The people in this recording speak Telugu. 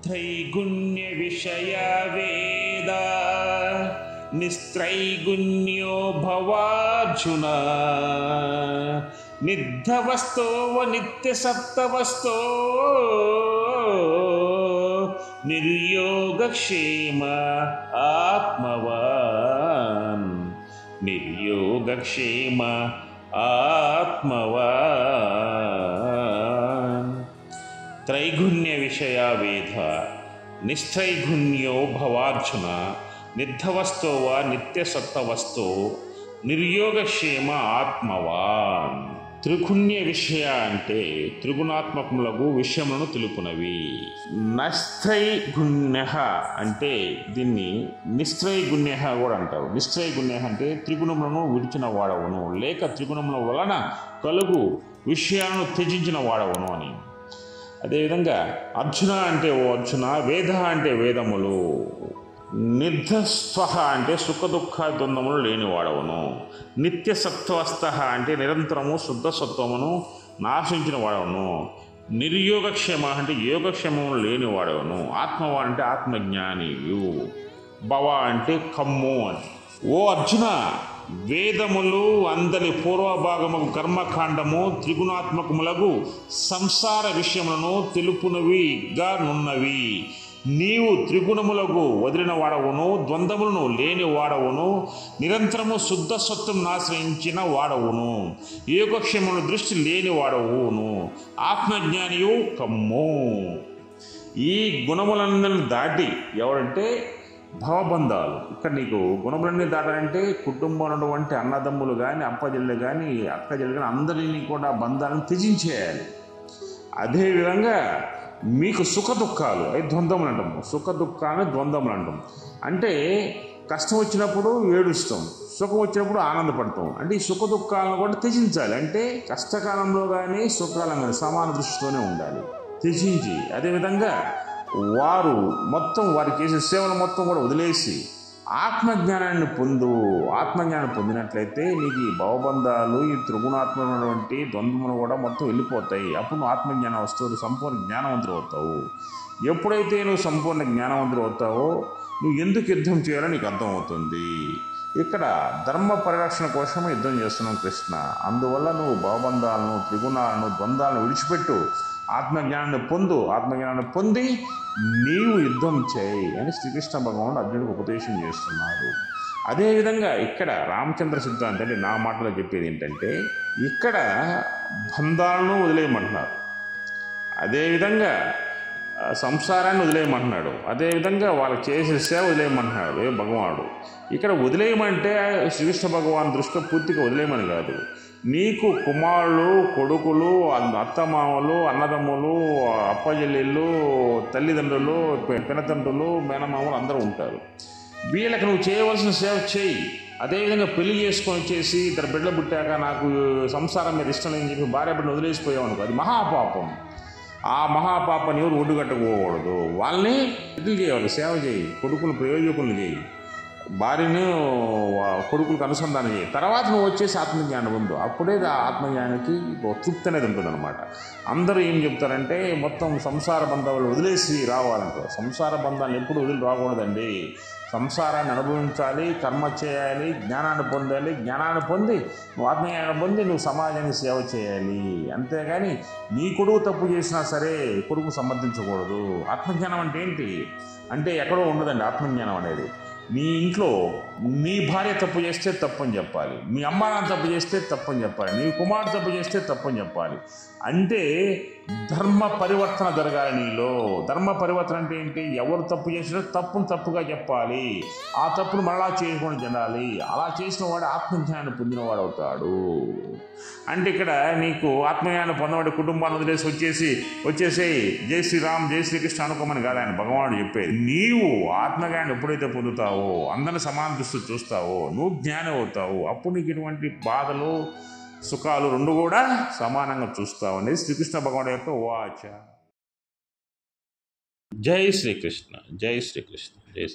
त्रैगुण्य विषय वेद निस्त्रैगुण्यो भवार्जुन निद्धवस्तो व नित्यसत्त्वस्तो निर्योगक्षेम आत्मवान् निर्योगक्षेम आत्मवान् त्रैगुण्य विषय वेद निस्त्रैगुण्यो भवार्जुन निर्धवस्तो व नित्यसत्त्वस्तो నిర్యోగక్షేమ ఆత్మవాన్. త్రిగుణ్య విషయ అంటే త్రిగుణాత్మకములకు విషయములను తెలుపునవి. నస్త్రైగుణ్య అంటే దీన్ని నిస్త్రైగుణ్య కూడా అంటారు. నిస్త్రైగుణ్య అంటే త్రిగుణములను విడిచిన వాడవును లేక త్రిగుణముల వలన కలుగు విషయాలను త్యజించిన వాడవును అని. అదేవిధంగా అర్జున అంటే ఓ అర్జున, వేద అంటే వేదములు, నిర్ధస్వ అంటే సుఖ దుఃఖ ద్వంద్వములు లేనివాడవును, నిత్య సత్వస్థ అంటే నిరంతరము శుద్ధ సత్వమును నాశించిన వాడవును, నిర్యోగక్షేమ అంటే యోగక్షేమములు లేనివాడవును, ఆత్మవాన్ అంటే ఆత్మజ్ఞానియు, భవ అంటే కమ్ము అని. ఓ అర్జున, వేదములు అందరి పూర్వభాగము కర్మకాండము త్రిగుణాత్మకములకు సంసార విషయములను తెలుపునవిగా నున్నవి. నీవు త్రిగుణములకు వదిలిన వాడవును, ద్వంద్వములను లేని వాడవును, నిరంతరము శుద్ధ సత్వం ఆశ్రయించిన వాడవును, యోగక్షేమముల దృష్టి లేని వాడవును, ఆత్మజ్ఞానియు కమ్ము. ఈ గుణములందరిని దాటి ఎవరంటే భవబంధాలు. ఇక్కడ నీకు గుణములన్నీ దాటాలంటే కుటుంబంలో ఉన్నటువంటి అన్నదమ్ములు కానీ అప్పజల్లు కానీ అక్కజల్లు కానీ అందరినీ కూడా బంధాలను త్యజించేయాలి. అదేవిధంగా మీకు సుఖ దుఃఖాలు అవి ద్వంద్వములు అంటాము. సుఖ దుఃఖాన్ని ద్వంద్వములు అంటాం. అంటే కష్టం వచ్చినప్పుడు ఏడుస్తాం, సుఖం వచ్చినప్పుడు ఆనందపడతాం. అంటే ఈ సుఖ దుఃఖాలను కూడా త్యజించాలి. అంటే కష్టకాలంలో కానీ సుఖకాలం కానీ సమాన దృష్టితోనే ఉండాలి, త్యజించి. అదేవిధంగా వారు మొత్తం వారు చేసే సేవలు మొత్తం కూడా వదిలేసి ఆత్మజ్ఞానాన్ని ఆత్మజ్ఞానం పొందినట్లయితే నీకు ఈ భవబంధాలు ఈ త్రిగుణాత్మకమైనటువంటి ద్వంద్వములు కూడా మొత్తం వెళ్ళిపోతాయి. అప్పుడు నువ్వు ఆత్మజ్ఞానం వస్తువు సంపూర్ణ జ్ఞానవంతుడు అవుతావు. ఎప్పుడైతే నువ్వు సంపూర్ణ జ్ఞానవంతుడు అవుతావో నువ్వు ఎందుకు యుద్ధం చేయాలో నీకు అర్థమవుతుంది. ఇక్కడ ధర్మ పరిరక్షణ కోసం యుద్ధం చేస్తున్నావు కృష్ణ. అందువల్ల నువ్వు భవబంధాలను త్రిగుణాలను ద్వంద్వాలను విడిచిపెట్టు, ఆత్మజ్ఞానాన్ని పొందు. ఆత్మజ్ఞానాన్ని పొంది నీవు యుద్ధం చేయి అని శ్రీకృష్ణ భగవానుడు అర్జునుడికి ఉపదేశం చేస్తున్నారు. అదేవిధంగా ఇక్కడ రామచంద్ర సిద్ధాంతి అంటే నా మాటలో చెప్పేది ఏంటంటే ఇక్కడ బంధాలను వదిలేయమంటున్నారు, అదేవిధంగా సంసారాన్ని వదిలేయమంటున్నాడు, అదేవిధంగా వాళ్ళకి చేసే సేవ వదిలేయమంటున్నాడు భగవానుడు. ఇక్కడ వదిలేయమంటే శ్రీకృష్ణ భగవాన్ దృష్టిలో పూర్తిగా వదిలేయమని కాదు. నీకు కుమారులు, కొడుకులు, అత్తమామలు, అన్నదమ్ములు, అప్పజెల్లిళ్ళు, తల్లిదండ్రులు, పినతండ్రులు, మేనమామలు అందరూ ఉంటారు. వీళ్ళకి నువ్వు చేయవలసిన సేవ చేయి. అదేవిధంగా పెళ్లి చేసుకొని వచ్చేసి ఇద్దరు బిడ్డలు పుట్టాక నాకు సంసారం మీద ఇష్టం లేని చెప్పి భార్య బిడ్డను వదిలేసిపోయావు అనుకో, అది మహాపాపం. ఆ మహాపాపాన్ని ఎవరు ఒడ్డుగట్టకూడదు. వాళ్ళని ఇది చేయాలి, సేవ చేయి, కొడుకులు ప్రయోజకులు చేయి, భార్యను కొడుకులకు అనుసంధానం చేయి. తర్వాత నువ్వు వచ్చేసి ఆత్మజ్ఞానం పొందు. అప్పుడే ఆత్మజ్ఞానానికి తృప్తి అనేది ఉంటుందన్నమాట. అందరూ ఏం చెప్తారంటే మొత్తం సంసార బంధాలు వదిలేసి రావాలంటారు. సంసార బంధాలను ఎప్పుడు వదిలి రాకూడదండి. సంసారాన్ని అనుభవించాలి, కర్మ చేయాలి, జ్ఞానాన్ని పొందాలి. జ్ఞానాన్ని పొంది నువ్వు ఆత్మజ్ఞానం పొంది నువ్వు సమాజానికి సేవ చేయాలి. అంతేగాని నీ కొడుకు తప్పు చేసినా సరే కొడుకు సమర్థించకూడదు. ఆత్మజ్ఞానం అంటే ఏంటి అంటే ఎక్కడో ఉండదండి. ఆత్మజ్ఞానం అనేది నీ ఇంట్లో నీ భార్య తప్పు చేస్తే తప్పని చెప్పాలి, మీ అమ్మ నాన్న తప్పు చేస్తే తప్పని చెప్పాలి, నీ కుమారుడు తప్పు చేస్తే తప్పని చెప్పాలి. అంటే ధర్మ పరివర్తన జరగాలి నీలో. ధర్మ పరివర్తన అంటే ఏంటి? ఎవరు తప్పు చేసినా తప్పును తప్పుగా చెప్పాలి, ఆ తప్పును మరలా చేయకుండా జనాలి. అలా చేసిన వాడు ఆత్మజ్ఞానం పొందినవాడు అవుతాడు. అంటే ఇక్కడ నీకు ఆత్మజ్ఞానం పొందవాడి కుటుంబాన్ని వదిలేసి వచ్చేసేయి జై శ్రీరామ్ జై శ్రీకృష్ణ అనుకోమని కాదు ఆయన భగవానుడు చెప్పేది. నీవు ఆత్మజ్ఞానం ఎప్పుడైతే పొందుతావో, అందరిని సమాన దృష్టి చూస్తావో, నువ్వు జ్ఞానం అవుతావు. అప్పుడు నీకు ఇటువంటి బాధలు సుఖాలు రెండు కూడా సమానంగా చూస్తావు అనేది శ్రీకృష్ణ భగవానుడు యొక్క వాచ. జై శ్రీకృష్ణ, జై శ్రీకృష్ణ, జై శ్రీ.